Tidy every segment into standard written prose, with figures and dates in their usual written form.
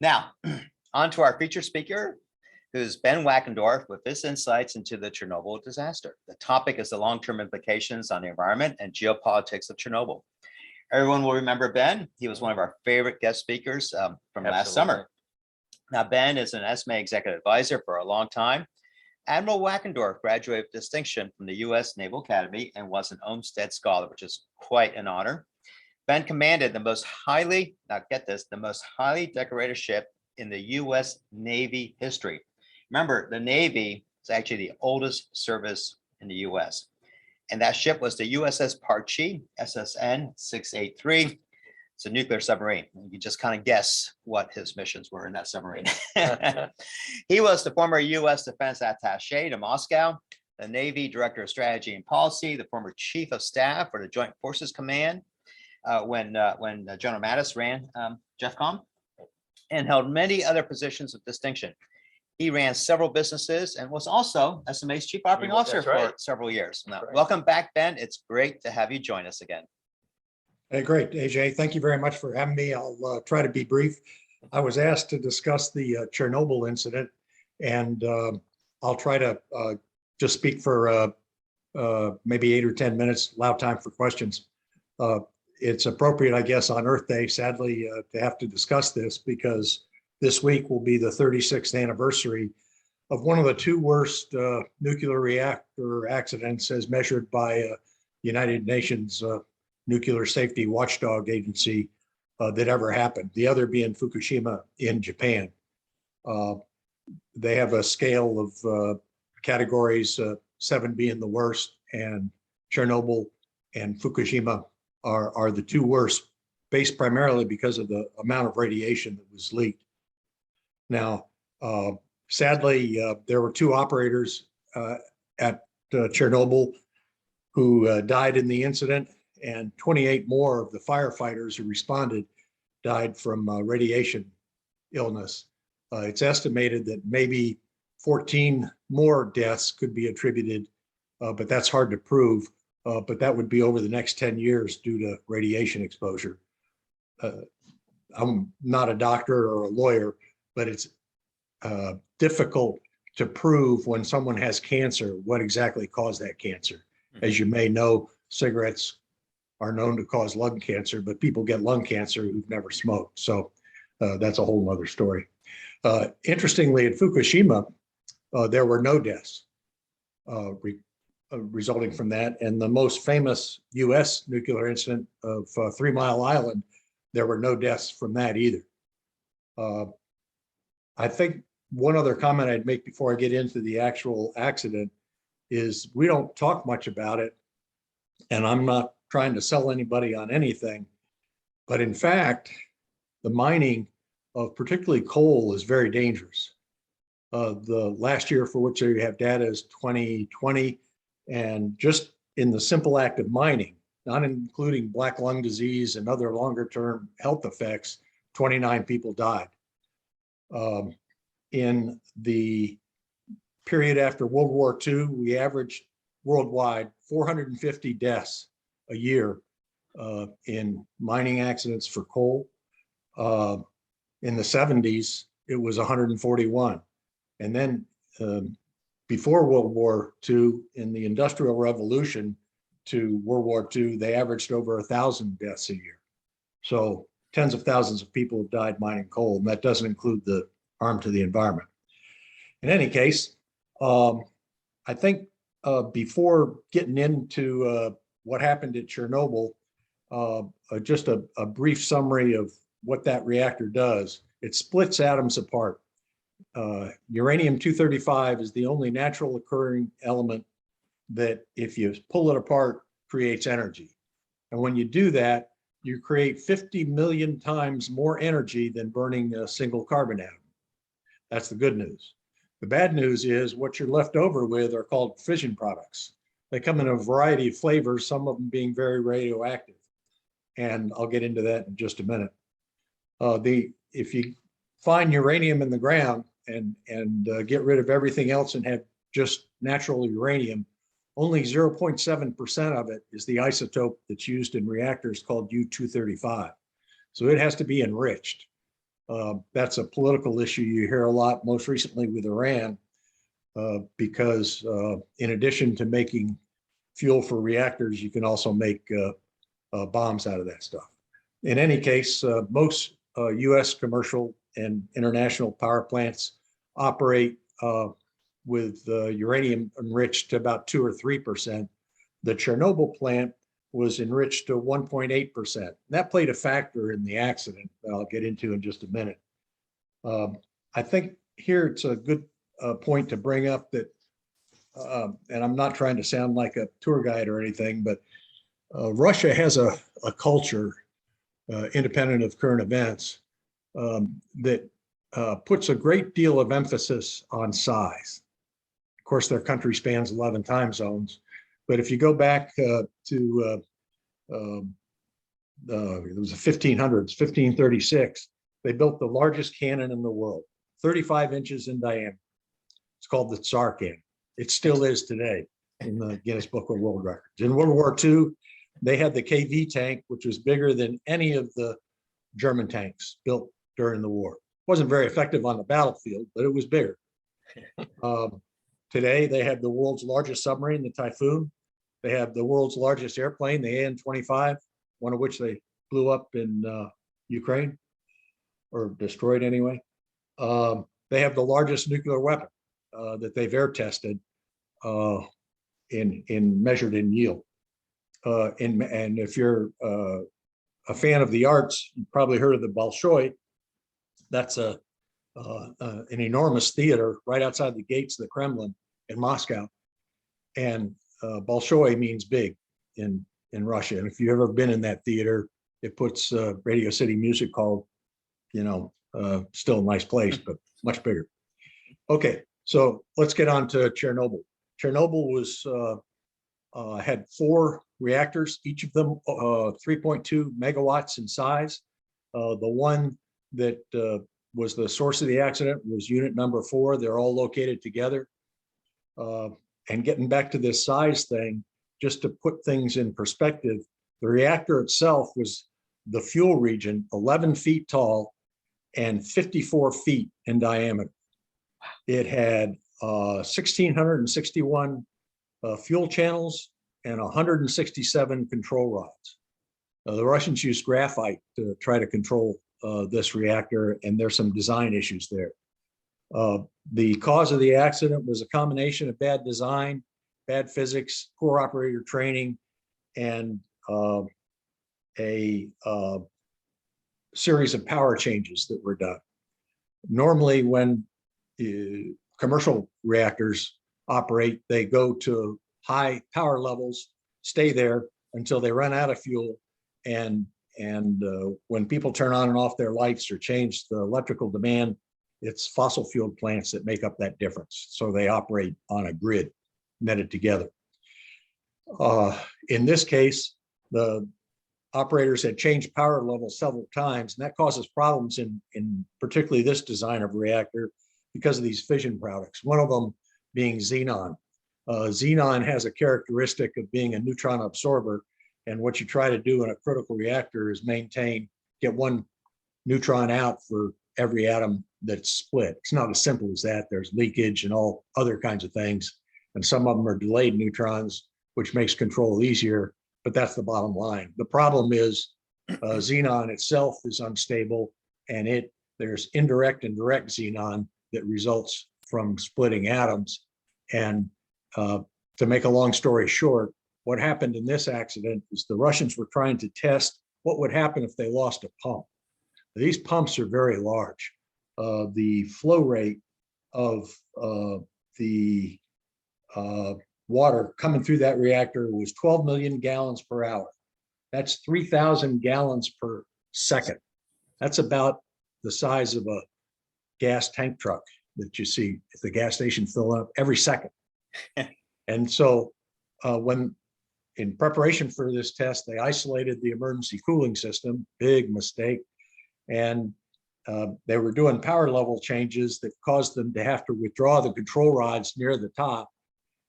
Now, on to our featured speaker, who's Ben Wachendorf with his insights into the Chernobyl disaster. The topic is the long-term implications on the environment and geopolitics of Chernobyl. Everyone will remember Ben. He was one of our favorite guest speakers from last summer. Now, Ben is an SMA Executive Advisor for a long time. Admiral Wachendorf graduated with distinction from the U.S. Naval Academy and was an Olmsted Scholar, which is quite an honor. Ben commanded the most highly, now get this, the most highly decorated ship in the U.S. Navy history. Remember, the Navy is actually the oldest service in the U.S. And that ship was the USS Parchi, SSN 683. It's a nuclear submarine. You can just kind of guess what his missions were in that submarine. He was the former U.S. Defense Attaché to Moscow, the Navy Director of Strategy and Policy, the former Chief of Staff for the Joint Forces Command when General Mattis ran JEFCOM, and held many other positions of distinction. He ran several businesses and was also SMA's Chief Operating Officer for several years. Now, welcome back, Ben. It's great to have you join us again. Hey, great, AJ. Thank you very much for having me. I'll try to be brief. I was asked to discuss the Chernobyl incident, and I'll try to just speak for maybe 8 or 10 minutes, allow time for questions. It's appropriate, I guess, on Earth Day, sadly, to have to discuss this because this week will be the 36th anniversary of one of the 2 worst nuclear reactor accidents as measured by United Nations Nuclear Safety Watchdog Agency that ever happened, the other being Fukushima in Japan. They have a scale of categories, 7 being the worst, and Chernobyl and Fukushima are the 2 worst, based primarily because of the amount of radiation that was leaked. Now, sadly, there were 2 operators at Chernobyl who died in the incident, and 28 more of the firefighters who responded died from radiation illness. It's estimated that maybe 14 more deaths could be attributed, but that's hard to prove. But that would be over the next 10 years due to radiation exposure. I'm not a doctor or a lawyer, but it's difficult to prove when someone has cancer what exactly caused that cancer. As you may know, cigarettes are known to cause lung cancer, but people get lung cancer who've never smoked. So that's a whole nother story. Interestingly, at Fukushima, there were no deaths resulting from that. And the most famous US nuclear incident of 3 Mile Island, there were no deaths from that either. I think one other comment I'd make before I get into the actual accident is we don't talk much about it, and I'm not trying to sell anybody on anything, but in fact, the mining of particularly coal is very dangerous. The last year for which we have data is 2020, and just in the simple act of mining, not including black lung disease and other longer term health effects, 29 people died. In the period after World War II, we averaged worldwide 450 deaths a year in mining accidents for coal. In the 70s, it was 141. And then before World War II, in the Industrial Revolution to World War II, they averaged over 1,000 deaths a year. So tens of thousands of people have died mining coal, and that doesn't include the harm to the environment. In any case, I think before getting into what happened at Chernobyl, just a brief summary of what that reactor does. It splits atoms apart. Uranium-235 is the only natural occurring element that, if you pull it apart, creates energy. And when you do that, you create 50 million times more energy than burning a single carbon atom. That's the good news. The bad news is what you're left over with are called fission products. They come in a variety of flavors, some of them being very radioactive. And I'll get into that in just a minute. If you find uranium in the ground and get rid of everything else and have just natural uranium, only 0.7% of it is the isotope that's used in reactors called U-235. So it has to be enriched. That's a political issue you hear a lot, most recently with Iran, because in addition to making fuel for reactors, you can also make bombs out of that stuff. In any case, most US commercial and international power plants operate with uranium enriched to about 2 or 3%. The Chernobyl plant was enriched to 1.8%. That played a factor in the accident that I'll get into in just a minute. I think here it's a good point to bring up that, and I'm not trying to sound like a tour guide or anything, but Russia has a culture, independent of current events, that puts a great deal of emphasis on size. Of course, their country spans 11 time zones, but if you go back to it was the 1500s, 1536, they built the largest cannon in the world, 35 inches in diameter. It's called the Tsar cannon. It still is today in the Guinness Book of World Records. In World War II, they had the KV tank, which was bigger than any of the German tanks built during the war. It wasn't very effective on the battlefield, but it was bigger. Today, they have the world's largest submarine, the Typhoon. They have the world's largest airplane, the AN-25, one of which they blew up in Ukraine, or destroyed anyway. They have the largest nuclear weapon that they've air tested in measured in yield. And if you're a fan of the arts, you've probably heard of the Bolshoi. That's an enormous theater right outside the gates of the Kremlin in Moscow. And Bolshoi means big in Russia. And if you've ever been in that theater, it puts Radio City Music Hall, still a nice place, but much bigger. Okay, so let's get on to Chernobyl. Chernobyl was had 4 reactors, each of them 3.2 megawatts in size. The one that was the source of the accident was unit number 4. They're all located together. And getting back to this size thing, just to put things in perspective, the reactor itself was the fuel region, 11 feet tall and 54 feet in diameter. It had 1,661 fuel channels and 167 control rods. The Russians used graphite to try to control this reactor, and there's some design issues there. The cause of the accident was a combination of bad design, bad physics, poor operator training, and a series of power changes that were done. Normally, when commercial reactors operate, they go to high power levels, stay there until they run out of fuel, and when people turn on and off their lights or change the electrical demand, it's fossil fuel plants that make up that difference. So they operate on a grid netted together. In this case, the operators had changed power levels several times, and that causes problems in particularly this design of reactor because of these fission products, one of them being xenon. Xenon has a characteristic of being a neutron absorber, and what you try to do in a critical reactor is get one neutron out for every atom that's split. It's not as simple as that. There's leakage and all other kinds of things, and some of them are delayed neutrons, which makes control easier, but that's the bottom line. The problem is xenon itself is unstable, and there's indirect and direct xenon that results from splitting atoms. And to make a long story short, what happened in this accident is the Russians were trying to test what would happen if they lost a pump. These pumps are very large. The flow rate of the water coming through that reactor was 12 million gallons per hour. That's 3,000 gallons per second. That's about the size of a gas tank truck that you see at the gas station fill up every second. And so when in preparation for this test, they isolated the emergency cooling system, big mistake. And they were doing power level changes that caused them to have to withdraw the control rods near the top.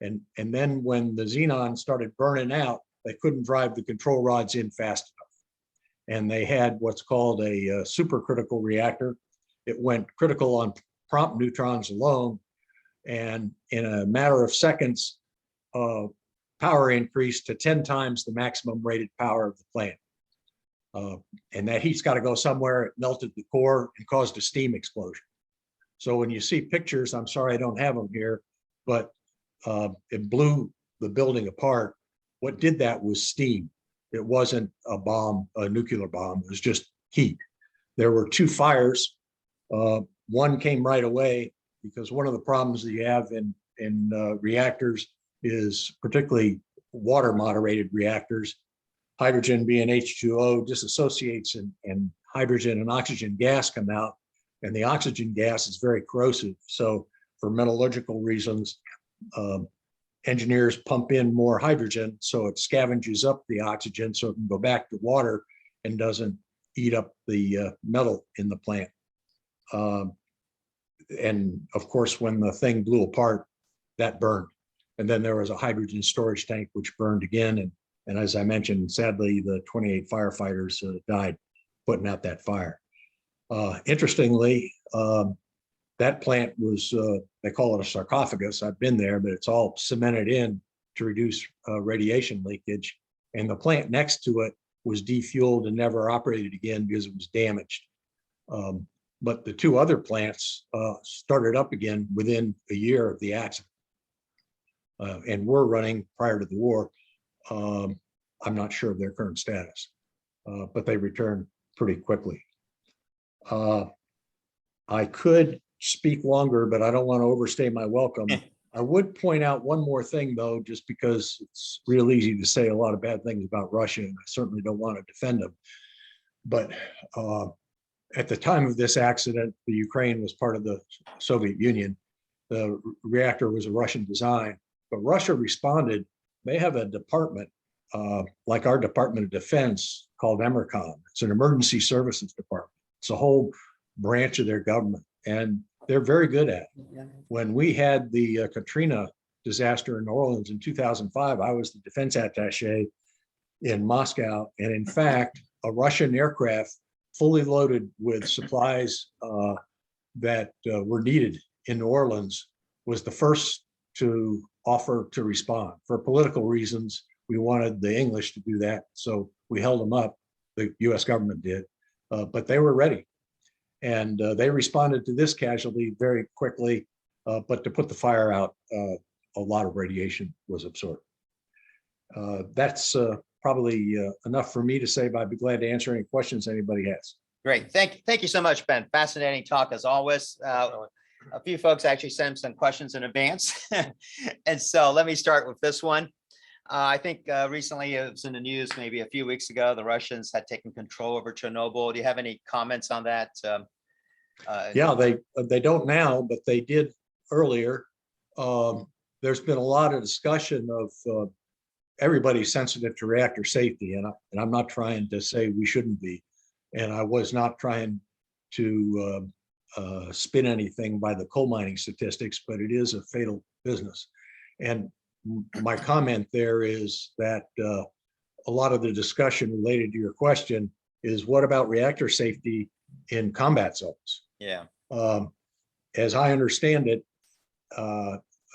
And then when the xenon started burning out, they couldn't drive the control rods in fast enough. and they had what's called a supercritical reactor. It went critical on prompt neutrons alone, and in a matter of seconds, power increased to 10 times the maximum rated power of the plant. And that heat's got to go somewhere. It melted the core and caused a steam explosion. So when you see pictures, I'm sorry I don't have them here, but it blew the building apart. What did that was steam. It wasn't a bomb, a nuclear bomb. It was just heat. There were 2 fires. One came right away, because one of the problems that you have in reactors is, particularly water moderated reactors, hydrogen being H2O disassociates, and hydrogen and oxygen gas come out, and the oxygen gas is very corrosive. So for metallurgical reasons, engineers pump in more hydrogen so it scavenges up the oxygen so it can go back to water and doesn't eat up the metal in the plant. And of course, when the thing blew apart, that burned. And then there was a hydrogen storage tank which burned again. And as I mentioned, sadly, the 28 firefighters died putting out that fire. Interestingly, that plant was, they call it a sarcophagus. I've been there, but it's all cemented in to reduce radiation leakage. And the plant next to it was defueled and never operated again because it was damaged. But the 2 other plants started up again within a year of the accident, and were running prior to the war. I'm not sure of their current status, but they returned pretty quickly. I could speak longer, but I don't want to overstay my welcome. I would point out one more thing, though, just because it's real easy to say a lot of bad things about Russia, and I certainly don't want to defend them. But at the time of this accident, the Ukraine was part of the Soviet Union. The reactor was a Russian design, but Russia responded. They have a department like our Department of Defense called EMERCOM. It's an emergency services department. It's a whole branch of their government, and they're very good at it. When we had the Katrina disaster in New Orleans in 2005, I was the defense attaché in Moscow. And in fact, a Russian aircraft fully loaded with supplies that were needed in New Orleans was the first to offer to respond. For political reasons, we wanted the English to do that, so we held them up. The US government did, but they were ready. And they responded to this casualty very quickly, but to put the fire out, a lot of radiation was absorbed. That's probably enough for me to say, but I'd be glad to answer any questions anybody has. Great. Thank you so much, Ben. Fascinating talk as always. A few folks actually sent some questions in advance. And so let me start with this one. I think recently it was in the news, maybe a few weeks ago, the Russians had taken control over Chernobyl. Do you have any comments on that? Yeah, they don't now, but they did earlier. There's been a lot of discussion of everybody's sensitive to reactor safety, and I'm not trying to say we shouldn't be, and I was not trying to spin anything by the coal mining statistics, but it is a fatal business. And my comment there is that a lot of the discussion related to your question is, what about reactor safety in combat zones? Yeah. As I understand it,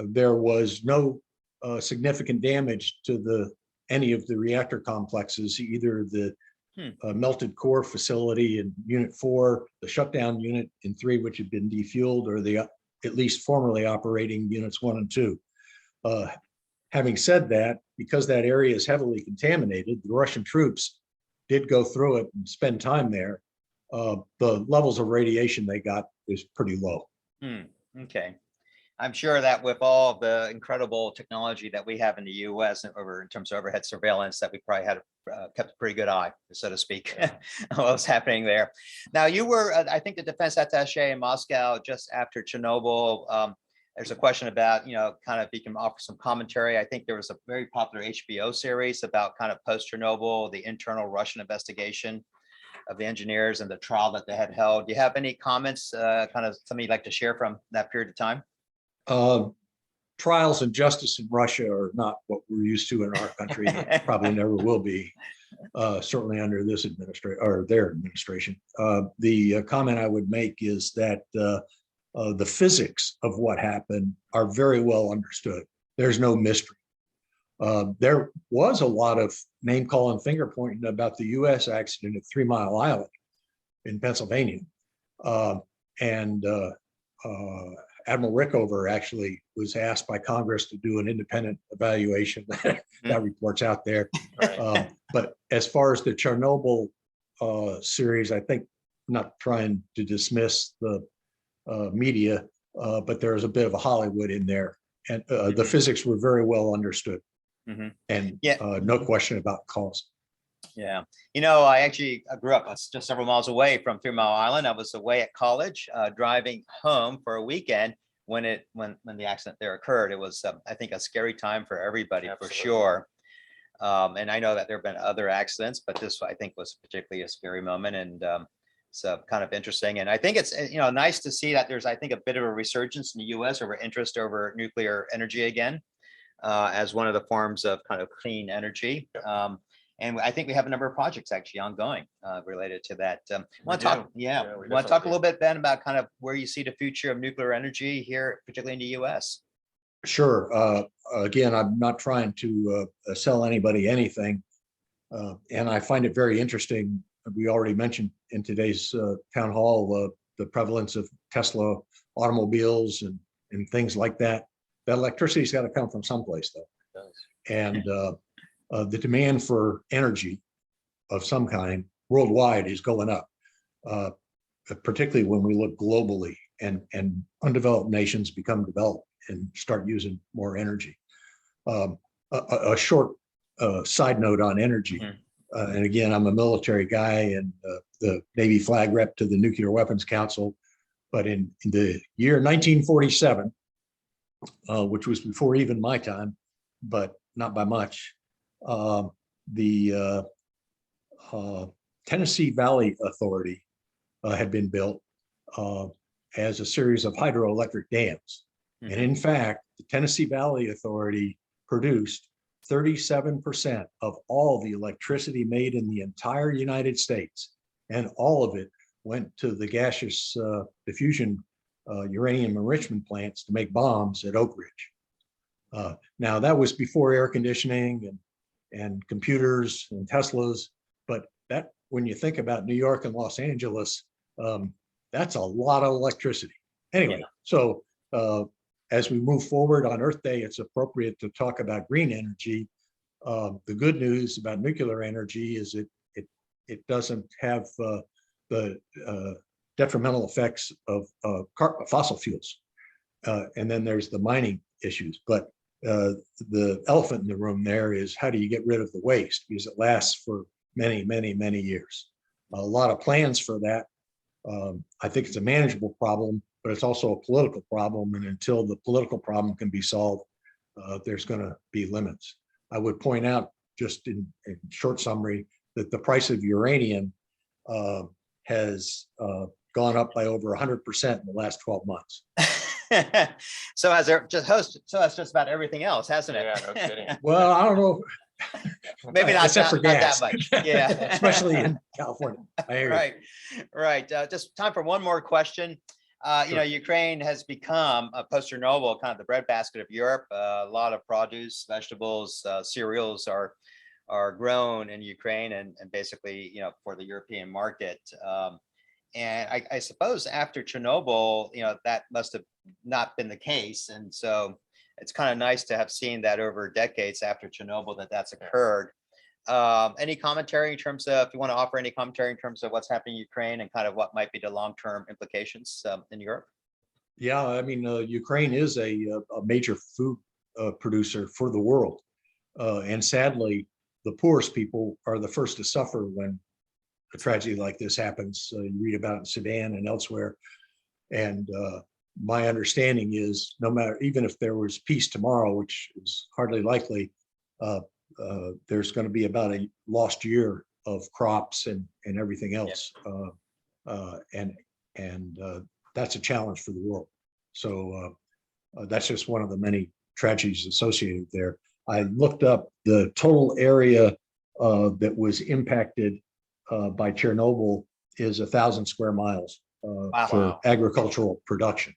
there was no significant damage to any of the reactor complexes, either the melted core facility in Unit 4, the shutdown unit in 3, which had been defueled, or the at least formerly operating units 1 and 2. Having said that, because that area is heavily contaminated, the Russian troops did go through it and spend time there. The levels of radiation they got is pretty low. Okay. I'm sure that with all the incredible technology that we have in the US in terms of overhead surveillance, that we probably had kept a pretty good eye, so to speak, on what was happening there. Now, you were, I think, the defense attaché in Moscow just after Chernobyl. There's a question about, kind of, if you can offer some commentary. I think there was a very popular HBO series about kind of post-Chernobyl, the internal Russian investigation of the engineers and the trial that they had held. Do you have any comments, kind of something you'd like to share from that period of time? Trials and justice in Russia are not what we're used to in our country. Probably never will be. certainly under this administration or their administration. The comment I would make is that the physics of what happened are very well understood. There's no mystery. There was a lot of name calling, finger pointing about the U.S. accident at 3 Mile Island in Pennsylvania. Admiral Rickover actually was asked by Congress to do an independent evaluation. That report's out there. Right. But as far as the Chernobyl series, I think, I'm not trying to dismiss the media, but there's a bit of a Hollywood in there. And the physics were very well understood. And no question about cause. Yeah. You know, I actually grew up just several miles away from 3 Mile Island. I was away at college, driving home for a weekend when the accident there occurred. It was, I think, a scary time for everybody. Absolutely. For sure. And I know that there have been other accidents, but this, I think, was particularly a scary moment. And so kind of interesting. And I think it's, nice to see that there's, I think, a bit of a resurgence in the U.S. over interest over nuclear energy again, as one of the forms of kind of clean energy. And I think we have a number of projects actually ongoing related to that. Want to talk? Want to talk a little bit, Ben, about kind of where you see the future of nuclear energy here, particularly in the U.S. Sure. Again, I'm not trying to sell anybody anything, and I find it very interesting. We already mentioned in today's town hall the prevalence of Tesla automobiles and things like that. That electricity's got to come from someplace, though. And the demand for energy of some kind worldwide is going up, particularly when we look globally and undeveloped nations become developed and start using more energy. A short side note on energy. And again, I'm a military guy and the Navy flag rep to the Nuclear Weapons Council. But in the year 1947, which was before even my time, but not by much, the Tennessee Valley Authority had been built as a series of hydroelectric dams. And in fact, the Tennessee Valley Authority produced 37% of all the electricity made in the entire United States. And all of it went to the gaseous diffusion uranium enrichment plants to make bombs at Oak Ridge. Now, that was before air conditioning and computers and Teslas. But that, when you think about New York and Los Angeles, that's a lot of electricity. Anyway, so as we move forward on Earth Day, it's appropriate to talk about green energy. The good news about nuclear energy is it doesn't have the detrimental effects of fossil fuels. And then there's the mining issues. But the elephant in the room there is, how do you get rid of the waste? Because it lasts for many, many, many years. A lot of plans for that. I think it's a manageable problem, but it's also a political problem. And until the political problem can be solved, there's going to be limits. I would point out, just in short summary, that the price of uranium has gone up by over 100% in the last 12 months. So has just about everything else, hasn't it? Yeah, no kidding. Well, I don't know. Maybe not, except for gas. not that much. Yeah, especially in California. I hear you. Right. Just time for one more question. Sure. Ukraine has become post-Chernobyl kind of the breadbasket of Europe. A lot of produce, vegetables, cereals are grown in Ukraine and basically, for the European market. And I suppose after Chernobyl, that must have not been the case. And so it's kind of nice to have seen that over decades after Chernobyl that's occurred. Any commentary in terms of, if you want to offer any commentary in terms of what's happening in Ukraine and kind of what might be the long-term implications in Europe? Yeah, I mean, Ukraine is a major food producer for the world. And sadly, the poorest people are the first to suffer when a tragedy like this happens. You read about it in Sudan and elsewhere. And my understanding is, no matter, even if there was peace tomorrow, which is hardly likely, there's going to be about a lost year of crops and everything else. And that's a challenge for the world. So that's just one of the many tragedies associated there. I looked up the total area that was impacted by Chernobyl is 1,000 square miles for Wow. agricultural production.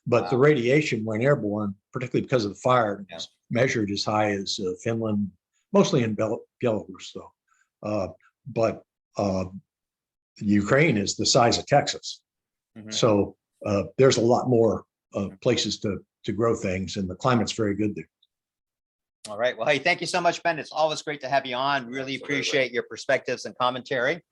But the Wow. radiation when airborne, particularly because of the fire, Yeah. was measured as high as Finland, mostly in Belarus though. But Ukraine is the size of Texas. Mhm. So there's a lot more places to grow things, and the climate's very good there. All right. Well, hey, thank you so much, Ben. It's always great to have you on. Really Absolutely. appreciate your perspectives and commentary.